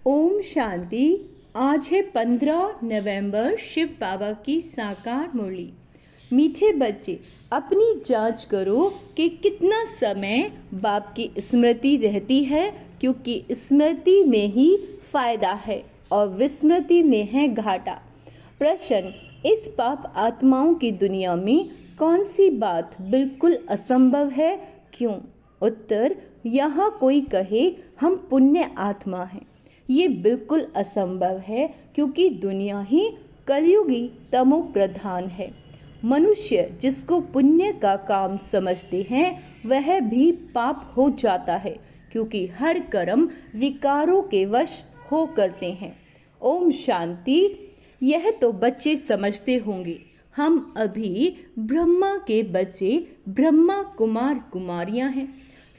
ओम शांति। आज है 15 नवंबर, शिव बाबा की साकार मुरली। मीठे बच्चे, अपनी जांच करो कि कितना समय बाप की स्मृति रहती है, क्योंकि स्मृति में ही फायदा है और विस्मृति में है घाटा। प्रश्न, इस पाप आत्माओं की दुनिया में कौन सी बात बिल्कुल असंभव है, क्यों? उत्तर, यहाँ कोई कहे हम पुण्य आत्मा हैं, ये बिल्कुल असंभव है, क्योंकि दुनिया ही कलयुगी तमो प्रधान है। मनुष्य जिसको पुण्य का काम समझते हैं वह भी पाप हो जाता है, क्योंकि हर कर्म विकारों के वश हो करते हैं। ओम शांति। यह तो बच्चे समझते होंगे, हम अभी ब्रह्मा के बच्चे, ब्रह्मा कुमार कुमारियां हैं,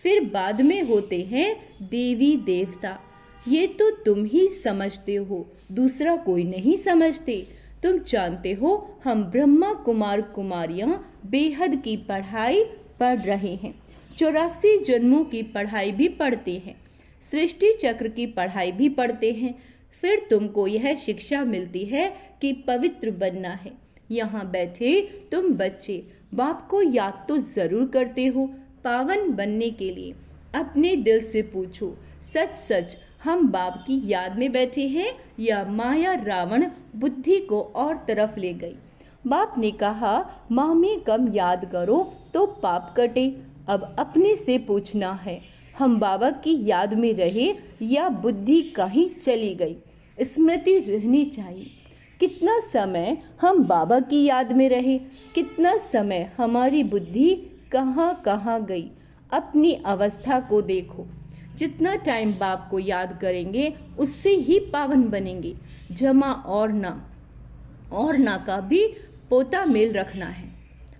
फिर बाद में होते हैं देवी देवता। ये तो तुम ही समझते हो, दूसरा कोई नहीं समझते। तुम जानते हो हम ब्रह्मा कुमार कुमारियां बेहद की पढ़ाई पढ़ रहे हैं, 84 जन्मों की पढ़ाई भी पढ़ते हैं, सृष्टि चक्र की पढ़ाई भी पढ़ते हैं। फिर तुमको यह शिक्षा मिलती है कि पवित्र बनना है। यहाँ बैठे तुम बच्चे बाप को याद तो जरूर करते हो। पावन बनने के लिए अपने दिल से पूछो, सच सच हम बाप की याद में बैठे हैं या माया रावण बुद्धि को और तरफ ले गई? बाप ने कहा माँ में कम याद करो तो पाप कटे। अब अपने से पूछना है, हम बाबा की याद में रहे या बुद्धि कहीं चली गई? स्मृति रहनी चाहिए। कितना समय हम बाबा की याद में रहे, कितना समय हमारी बुद्धि कहाँ कहाँ गई? अपनी अवस्था को देखो। जितना टाइम बाप को याद करेंगे उससे ही पावन बनेंगे। जमा और ना का भी पोता मेल रखना है।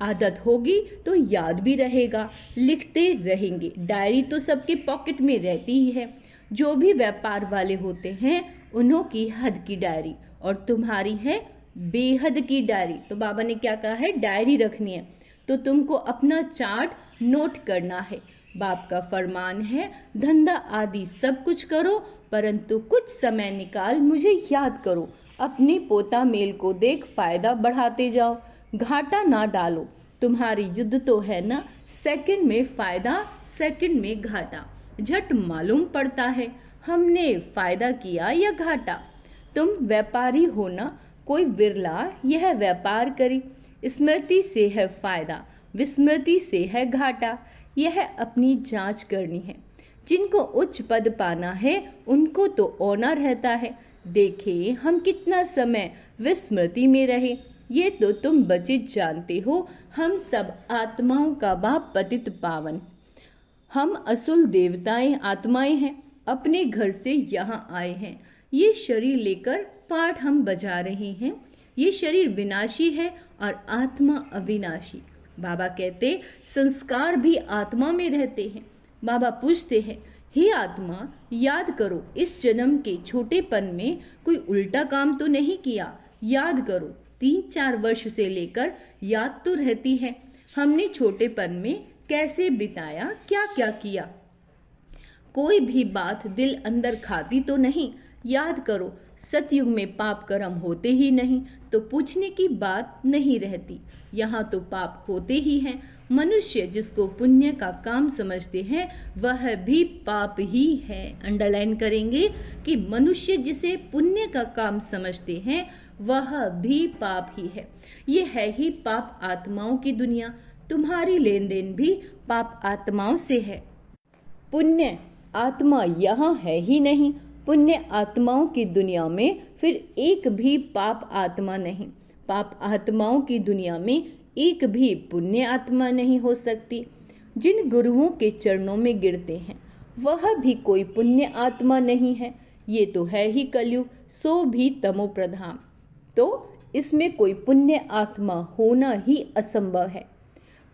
आदत होगी तो याद भी रहेगा, लिखते रहेंगे। डायरी तो सबके पॉकेट में रहती ही है। जो भी व्यापार वाले होते हैं उन्हों की हद की डायरी, और तुम्हारी है बेहद की डायरी। तो बाबा ने क्या कहा है, डायरी रखनी है। तो तुमको अपना चार्ट नोट करना है। बाप का फरमान है, धंधा आदि सब कुछ करो, परंतु कुछ समय निकाल मुझे याद करो। अपने पोता मेल को देख फायदा बढ़ाते जाओ, घाटा ना डालो। तुम्हारी युद्ध तो है ना, सेकंड में फायदा सेकंड में घाटा। झट मालूम पड़ता है हमने फायदा किया या घाटा। तुम व्यापारी हो ना, कोई विरला यह व्यापार करे। स्मृति से है फायदा, विस्मृति से है घाटा। यह अपनी जांच करनी है। जिनको उच्च पद पाना है उनको तो औना रहता है। देखे हम कितना समय विस्मृति में रहे। ये तो तुम बच्चे जानते हो। हम सब आत्माओं का बाप पतित पावन, हम असुल देवताएं आत्माएं हैं, अपने घर से यहाँ आए हैं। ये शरीर लेकर पाठ हम बजा रहे हैं। ये शरीर विनाशी है और आत्मा अविनाशी। बाबा कहते संस्कार भी आत्मा में रहते हैं। बाबा पूछते हैं, हे आत्मा याद करो, इस जन्म के छोटेपन में कोई उल्टा काम तो नहीं किया? याद करो। 3-4 वर्ष से लेकर याद तो रहती है, हमने छोटेपन में कैसे बिताया, क्या क्या किया। कोई भी बात दिल अंदर खाती तो नहीं? याद करो। सतयुग में पाप कर्म होते ही नहीं तो पूछने की बात नहीं रहती। यहाँ तो पाप होते ही हैं। मनुष्य जिसको पुण्य का काम समझते हैं वह भी पाप ही है। अंडरलाइन करेंगे कि मनुष्य जिसे पुण्य का काम समझते हैं वह भी पाप ही है। ये है ही पाप आत्माओं की दुनिया। तुम्हारी लेन देन भी पाप आत्माओं से है। पुण्य आत्मा यहाँ है ही नहीं। पुण्य आत्माओं की दुनिया में फिर एक भी पाप आत्मा नहीं। पाप आत्माओं की दुनिया में एक भी पुण्य आत्मा नहीं हो सकती। जिन गुरुओं के चरणों में गिरते हैं वह भी कोई पुण्य आत्मा नहीं है। ये तो है ही कलयुग, सो भी तमो प्रधान। तो इसमें कोई पुण्य आत्मा होना ही असंभव है।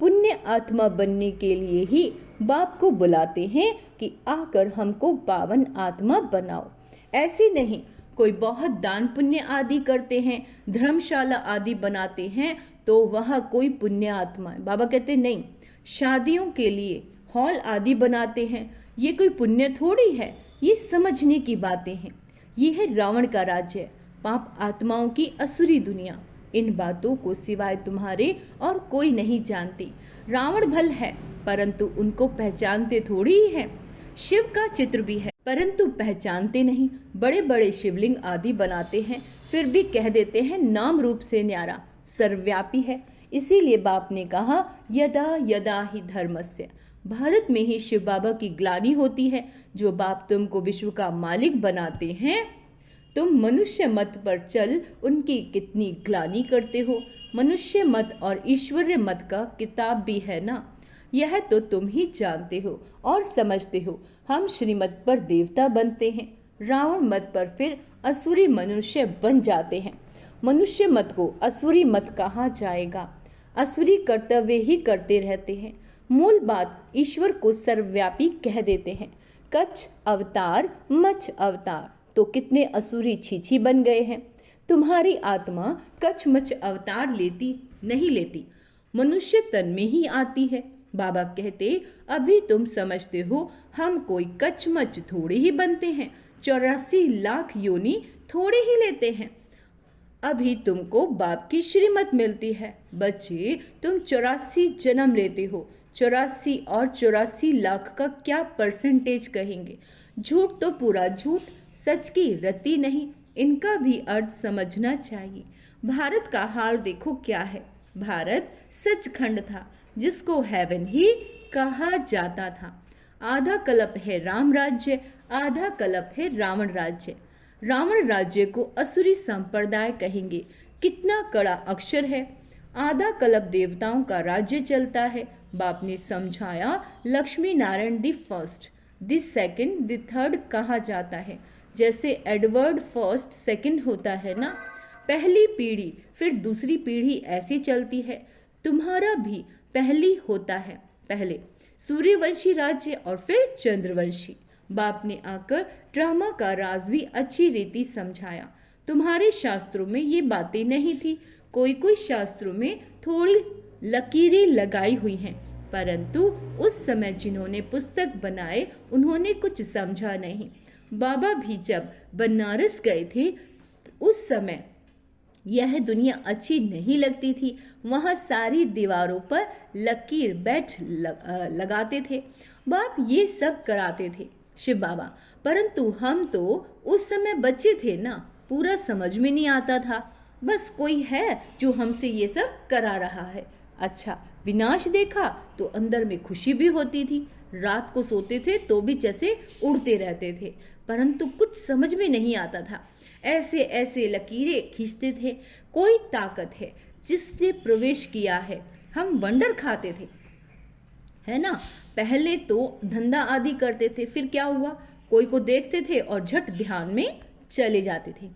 पुण्य आत्मा बनने के लिए ही बाप को बुलाते हैं कि आकर हमको पावन आत्मा बनाओ। ऐसे नहीं कोई बहुत दान पुण्य आदि करते हैं, धर्मशाला आदि बनाते हैं तो वह कोई पुण्य आत्मा है। बाबा कहते नहीं, शादियों के लिए हॉल आदि बनाते हैं, ये कोई पुण्य थोड़ी है। ये समझने की बातें हैं। ये है रावण का राज्य, पाप आत्माओं की असुरी दुनिया। इन बातों को सिवाय तुम्हारे और कोई नहीं जानती। रावण भल है परंतु उनको पहचानते थोड़ी ही है। शिव का चित्र भी है परंतु पहचानते नहीं। बड़े बड़े शिवलिंग आदि बनाते हैं, फिर भी कह देते हैं नाम रूप से न्यारा, सर्वव्यापी है। इसीलिए बाप ने कहा यदा यदा ही धर्मस्य। भारत में ही शिव बाबा की ग्लानि होती है। जो बाप तुमको विश्व का मालिक बनाते हैं, तुम मनुष्य मत पर चल उनकी कितनी ग्लानि करते हो। मनुष्य मत और ईश्वरीय मत का किताब भी है ना, यह तो तुम ही जानते हो और समझते हो। हम श्रीमत पर देवता बनते हैं, रावण मत पर फिर असुरी मनुष्य बन जाते हैं। मनुष्य मत को असुरी मत कहा जाएगा। असुरी कर्तव्य ही करते रहते हैं। मूल बात ईश्वर को सर्वव्यापी कह देते हैं। कच्छ अवतार मच्छ अवतार, तो कितने असुरी छीछी बन गए हैं। तुम्हारी आत्मा कच्छ मच्छ अवतार लेती नहीं लेती, मनुष्य तन में ही आती है। बाबा कहते अभी तुम समझते हो हम कोई कचमच थोड़े ही बनते हैं, 84 लाख योनि थोड़े ही लेते हैं। अभी तुमको बाप की श्रीमत मिलती है। बच्चे, तुम 84 जन्म लेते हो। 84 और 84 लाख का क्या परसेंटेज कहेंगे। झूठ तो पूरा झूठ, सच की रत्ती नहीं। इनका भी अर्थ समझना चाहिए। भारत का हाल देखो क्या है। भारत सचखंड था जिसको हेवन ही कहा जाता था। आधा कल्प है राम राज्य, आधा कल्प है रावण राज्य। रावण राज्य को असुरी संप्रदाय कहेंगे। कितना कड़ा अक्षर है। आधा कल्प देवताओं का राज्य चलता है। बाप ने समझाया Lakshmi Narayan the first, the second, the third कहा जाता है। जैसे एडवर्ड फर्स्ट सेकंड होता है ना, पहली पीढ़ी फिर दूसरी पीढ़ी ऐसी चलती है। तुम्हारा भी पहली होता है, पहले सूर्यवंशी राज्य और फिर चंद्रवंशी। बाप ने आकर ड्रामा का राज भी अच्छी रीति समझाया। तुम्हारे शास्त्रों में ये बातें नहीं थी। कोई कोई शास्त्रों में थोड़ी लकीरें लगाई हुई हैं, परंतु उस समय जिन्होंने पुस्तक बनाए उन्होंने कुछ समझा नहीं। बाबा भी जब बनारस गए थे उस समय यह दुनिया अच्छी नहीं लगती थी। वहाँ सारी दीवारों पर लकीर बैठ लगाते थे। बाप ये सब कराते थे शिव बाबा, परंतु हम तो उस समय बच्चे थे ना, पूरा समझ में नहीं आता था। बस कोई है जो हमसे ये सब करा रहा है। अच्छा, विनाश देखा तो अंदर में खुशी भी होती थी। रात को सोते थे तो भी जैसे उड़ते रहते थे, परंतु कुछ समझ में नहीं आता था। ऐसे ऐसे लकीरें खींचते थे। कोई ताकत है जिसने प्रवेश किया है। हम वंडर खाते थे, है ना। पहले तो धंधा आदि करते थे, फिर क्या हुआ, कोई को देखते थे और झट ध्यान में चले जाते थे।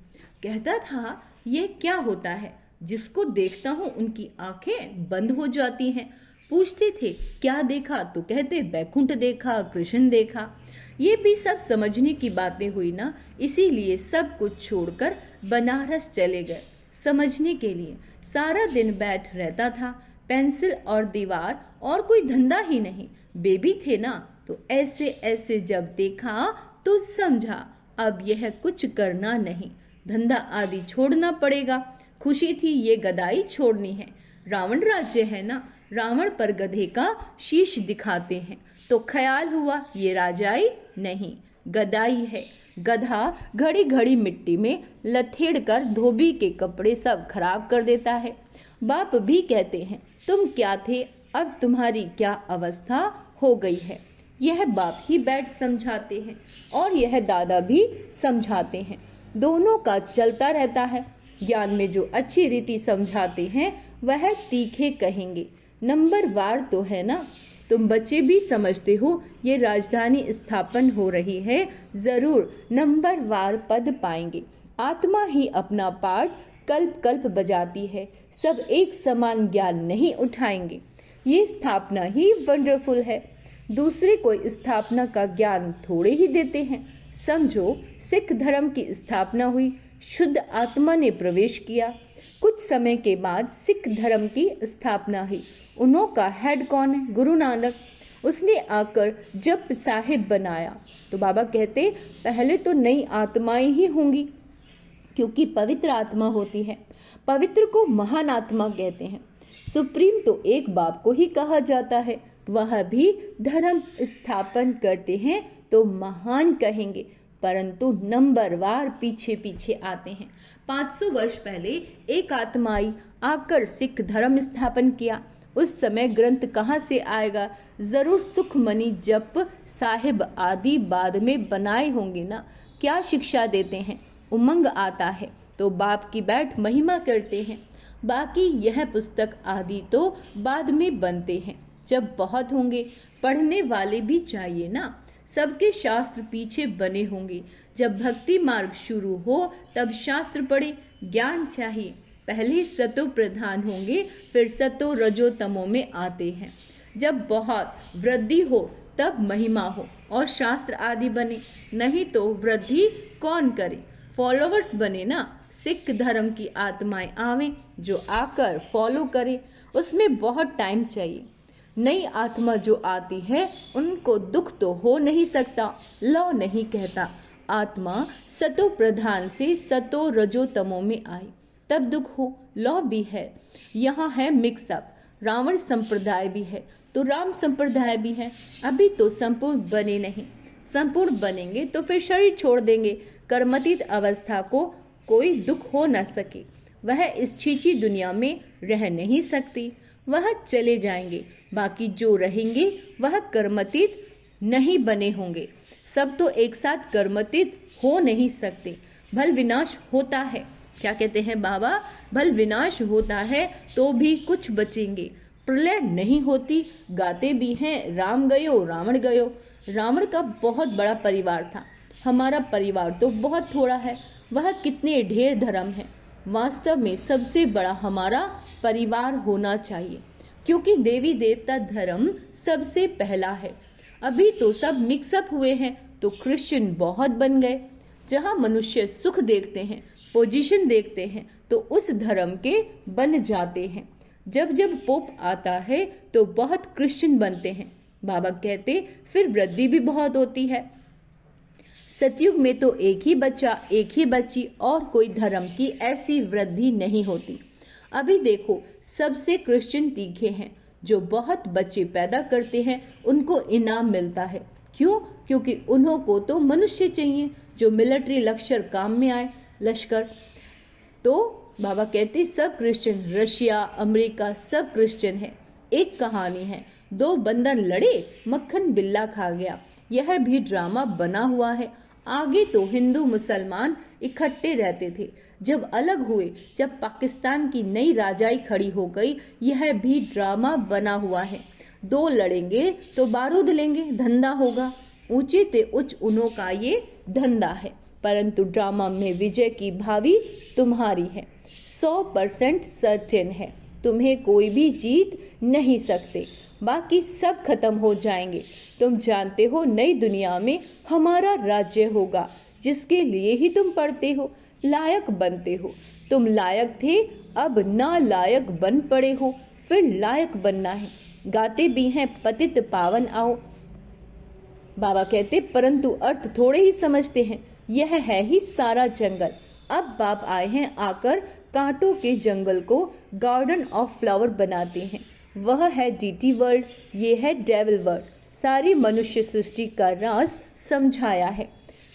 कहता था ये क्या होता है, जिसको देखता हूँ उनकी आंखें बंद हो जाती हैं। पूछते थे क्या देखा, तो कहते बैकुंठ देखा, कृष्ण देखा। ये भी सब समझने की बातें हुई ना, इसीलिए सब कुछ छोड़कर बनारस चले गए समझने के लिए। सारा दिन बैठ रहता था, पेंसिल और दीवार, और कोई धंधा ही नहीं। बेबी थे ना, तो ऐसे ऐसे जब देखा तो समझा अब यह कुछ करना नहीं, धंधा आदि छोड़ना पड़ेगा। खुशी थी ये गदाई छोड़नी है। रावण राज्य है ना, रावण पर गधे का शीश दिखाते हैं, तो ख्याल हुआ ये राजाई नहीं गदाई है। गधा घड़ी घड़ी मिट्टी में लथेड़ कर धोबी के कपड़े सब खराब कर देता है। बाप भी कहते हैं तुम क्या थे, अब तुम्हारी क्या अवस्था हो गई है। यह बाप ही बैठ समझाते हैं और यह दादा भी समझाते हैं। दोनों का चलता रहता है। ज्ञान में जो अच्छी रीति समझाते हैं वह तीखे कहेंगे। नंबर वार तो है ना, तुम बच्चे भी समझते हो ये राजधानी स्थापन हो रही है, जरूर नंबर वार पद पाएंगे। आत्मा ही अपना पाठ कल्प कल्प बजाती है, सब एक समान ज्ञान नहीं उठाएंगे। ये स्थापना ही वंडरफुल है। दूसरे को स्थापना का ज्ञान थोड़े ही देते हैं। समझो सिख धर्म की स्थापना हुई, शुद्ध आत्मा ने प्रवेश किया। कुछ समय के बाद सिख धर्म की स्थापना हुई। उन्हों का हेड कौन है? गुरु नानक। उसने आकर जप साहिब बनाया। तो बाबा कहते पहले तो नई आत्माएं ही होंगी, क्योंकि पवित्र आत्मा होती है। पवित्र को महान आत्मा कहते हैं। सुप्रीम तो एक बाप को ही कहा जाता है, वह भी धर्म स्थापन करते हैं तो महान कहेंगे, परंतु नंबरवार पीछे पीछे आते हैं। 500 वर्ष पहले एक आत्माई आकर सिख धर्म स्थापन किया। उस समय ग्रंथ कहाँ से आएगा? जरूर सुखमणि जप साहिब आदि बाद में बनाए होंगे ना। क्या शिक्षा देते हैं? उमंग आता है तो बाप की बैठ महिमा करते हैं। बाकी यह पुस्तक आदि तो बाद में बनते हैं, जब बहुत होंगे। पढ़ने वाले भी चाहिए ना, सबके शास्त्र पीछे बने होंगे। जब भक्ति मार्ग शुरू हो तब शास्त्र पढ़े। ज्ञान चाहिए, पहले सतो प्रधान होंगे, फिर सतो रजो तमो में आते हैं। जब बहुत वृद्धि हो तब महिमा हो और शास्त्र आदि बने, नहीं तो वृद्धि कौन करे? फॉलोवर्स बने ना। सिख धर्म की आत्माएं आवे जो आकर फॉलो करे, उसमें बहुत टाइम चाहिए। नई आत्मा जो आती है उनको दुख तो हो नहीं सकता, लौ नहीं कहता। आत्मा सतो प्रधान से सतो रजो तमो में आई तब दुख हो, लौ भी है। यहाँ है मिक्सअप। रावण संप्रदाय भी है तो राम संप्रदाय भी है। अभी तो संपूर्ण बने नहीं, संपूर्ण बनेंगे तो फिर शरीर छोड़ देंगे। कर्मतीत अवस्था को कोई दुख हो न सके, वह इस छींची दुनिया में रह नहीं सकती, वह चले जाएंगे। बाकी जो रहेंगे वह कर्मतीत नहीं बने होंगे। सब तो एक साथ कर्मतीत हो नहीं सकते। भल विनाश होता है, क्या कहते हैं बाबा? भल विनाश होता है तो भी कुछ बचेंगे। प्रलय नहीं होती, गाते भी हैं राम गयो रावण गयो। रावण का बहुत बड़ा परिवार था, हमारा परिवार तो बहुत थोड़ा है, वह कितने ढेर धर्म है। वास्तव में सबसे बड़ा हमारा परिवार होना चाहिए, क्योंकि देवी देवता धर्म सबसे पहला है। अभी तो सब मिक्सअप हुए हैं तो क्रिश्चियन बहुत बन गए। जहाँ मनुष्य सुख देखते हैं, पोजीशन देखते हैं, तो उस धर्म के बन जाते हैं। जब जब पोप आता है तो बहुत क्रिश्चियन बनते हैं। बाबा कहते फिर वृद्धि भी बहुत होती है। सतयुग में तो एक ही बच्चा, एक ही बच्ची और कोई धर्म की ऐसी वृद्धि नहीं होती। अभी देखो सबसे क्रिश्चियन तीखे हैं, जो बहुत बच्चे पैदा करते हैं उनको इनाम मिलता है। क्यों? क्योंकि उन्हों को तो मनुष्य चाहिए जो मिलिट्री लश्कर काम में आए, लश्कर। तो बाबा कहते सब क्रिश्चियन, रशिया अमेरिका सब क्रिश्चियन है। एक कहानी है, दो बंदर लड़े, मक्खन बिल्ला खा गया। यह भी ड्रामा बना हुआ है। आगे तो हिंदू मुसलमान इकट्ठे रहते थे, जब अलग हुए, जब पाकिस्तान की नई राजाई खड़ी हो गई, यह भी ड्रामा बना हुआ है। दो लड़ेंगे तो बारूद लेंगे, धंधा होगा। ऊंचे ते उच्च उन्हों का ये धंधा है, परंतु ड्रामा में विजय की भावी तुम्हारी है। 100% सर्टेन है, तुम्हें कोई भी जीत नहीं सकते। बाकी सब खत्म हो जाएंगे। तुम जानते हो नई दुनिया में हमारा राज्य होगा, जिसके लिए ही तुम पढ़ते हो, लायक बनते हो। तुम लायक थे, अब ना लायक बन पड़े हो, फिर लायक बनना है। गाते भी हैं पतित पावन आओ। बाबा कहते परंतु अर्थ थोड़े ही समझते हैं। यह है ही सारा जंगल। अब बाप आए हैं, आकर कांटों के जंगल को गार्डन ऑफ फ्लावर बनाते हैं। वह है डीटी वर्ल्ड, ये है डेविल वर्ल्ड। सारी मनुष्य सृष्टि का राज समझाया है।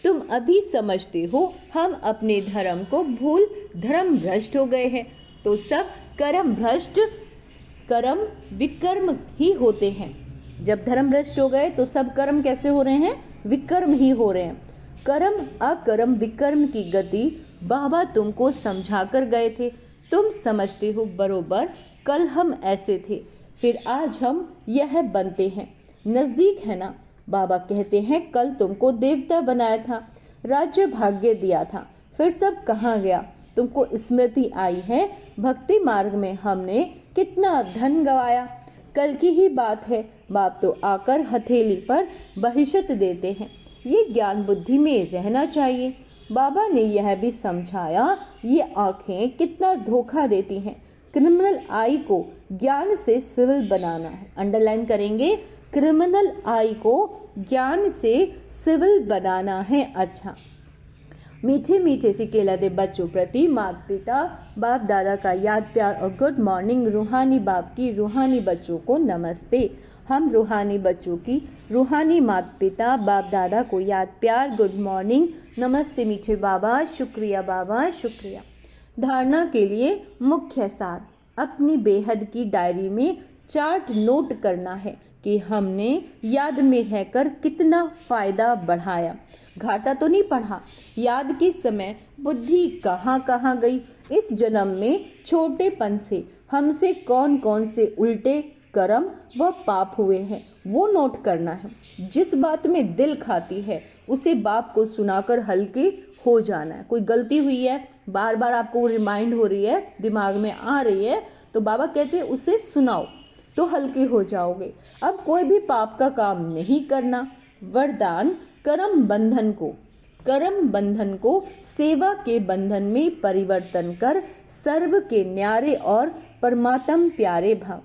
तुम अभी समझते हो हम अपने धर्म को भूल धर्म भ्रष्ट हो गए हैं। तो सब कर्म भ्रष्ट, कर्म विकर्म ही होते हैं। जब धर्म भ्रष्ट हो गए तो सब कर्म कैसे हो रहे हैं? विकर्म ही हो रहे हैं। कर्म अकर्म विकर्म की गति बाबा तुमको समझा कर गए थे, तुम समझते हो बरोबर। कल हम ऐसे थे, फिर आज हम यह बनते हैं। नजदीक है ना। बाबा कहते हैं कल तुमको देवता बनाया था, राज्य भाग्य दिया था, फिर सब कहाँ गया? तुमको स्मृति आई है भक्ति मार्ग में हमने कितना धन गवाया। कल की ही बात है। बाप तो आकर हथेली पर बहिशत देते हैं। ये ज्ञान बुद्धि में रहना चाहिए। बाबा ने यह भी समझाया ये आंखें कितना धोखा देती हैं। क्रिमिनल आई को ज्ञान से सिविल बनाना है। अंडरलाइन करेंगे, क्रिमिनल आई को ज्ञान से सिविल बनाना है। अच्छा, मीठे मीठे से कहलाते बच्चों प्रति माता पिता बाप दादा का याद प्यार और गुड मॉर्निंग। रूहानी बाप की रूहानी बच्चों को नमस्ते। हम रूहानी बच्चों की रूहानी माता पिता बाप दादा को याद प्यार गुड मॉर्निंग नमस्ते मीठे बाबा, शुक्रिया बाबा, शुक्रिया। धारणा के लिए मुख्य सार, अपनी बेहद की डायरी में चार्ट नोट करना है कि हमने याद में रहकर कितना फायदा बढ़ाया, घाटा तो नहीं पढ़ा। याद के समय बुद्धि कहाँ कहाँ गई, इस जन्म में छोटेपन से हमसे कौन कौन से उल्टे कर्म व पाप हुए हैं वो नोट करना है। जिस बात में दिल खाती है उसे बाप को सुनाकर हल्के हो जाना है। कोई गलती हुई है, बार बार आपको रिमाइंड हो रही है, दिमाग में आ रही है, तो बाबा कहते हैं उसे सुनाओ तो हल्के हो जाओगे। अब कोई भी पाप का काम नहीं करना। वरदान, कर्म बंधन को सेवा के बंधन में परिवर्तन कर सर्व के न्यारे और परमात्म प्यारे भाव।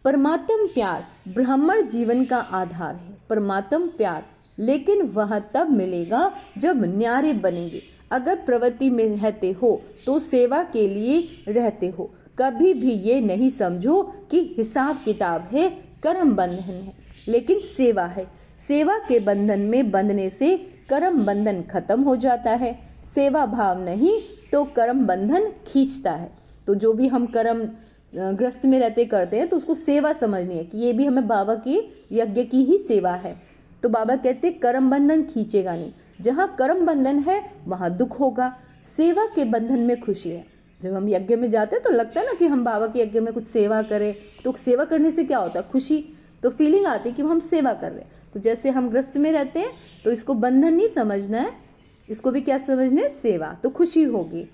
परमात्म प्यार ब्राह्मण जीवन का आधार है। परमात्म प्यार लेकिन वह तब मिलेगा जब न्यारे बनेंगे। अगर प्रवृत्ति में रहते हो तो सेवा के लिए रहते हो। कभी भी ये नहीं समझो कि हिसाब किताब है, कर्म बंधन है, लेकिन सेवा है। सेवा के बंधन में बंधने से कर्म बंधन खत्म हो जाता है। सेवा भाव नहीं तो कर्म बंधन खींचता है। तो जो भी हम कर्म ग्रस्त में रहते करते हैं तो उसको सेवा समझनी है कि ये भी हमें बाबा की यज्ञ की ही सेवा है। तो बाबा कहते कर्म बंधन खींचेगा नहीं। जहाँ कर्म बंधन है वहाँ दुख होगा, सेवा के बंधन में खुशी है। जब हम यज्ञ में जाते हैं तो लगता है ना कि हम बाबा के यज्ञ में कुछ सेवा करें, तो सेवा करने से क्या होता है, खुशी, तो फीलिंग आती है कि हम सेवा कर रहे हैं। तो जैसे हम ग्रस्त में रहते हैं तो इसको बंधन नहीं समझना है, इसको भी क्या समझना है, सेवा, तो खुशी होगी।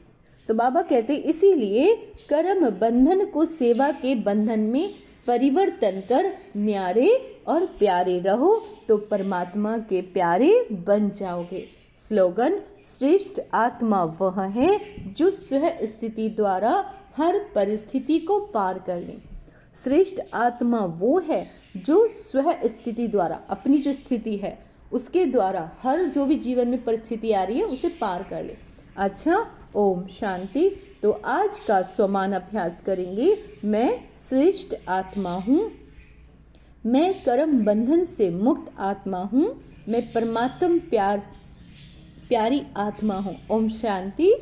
तो बाबा कहते इसीलिए कर्म बंधन को सेवा के बंधन में परिवर्तन कर न्यारे और प्यारे रहो तो परमात्मा के प्यारे बन जाओगे। स्लोगन, श्रेष्ठ आत्मा वह है जो स्व स्थिति द्वारा हर परिस्थिति को पार कर ले। श्रेष्ठ आत्मा वो है जो स्व स्थिति द्वारा, अपनी जो स्थिति है उसके द्वारा हर जो भी जीवन में परिस्थिति आ रही है उसे पार कर ले। अच्छा, ओम शांति। तो आज का स्वमान अभ्यास करेंगे। मैं श्रेष्ठ आत्मा हूँ, मैं कर्म बंधन से मुक्त आत्मा हूँ, मैं परमात्म प्यारी आत्मा हूँ। ओम शांति।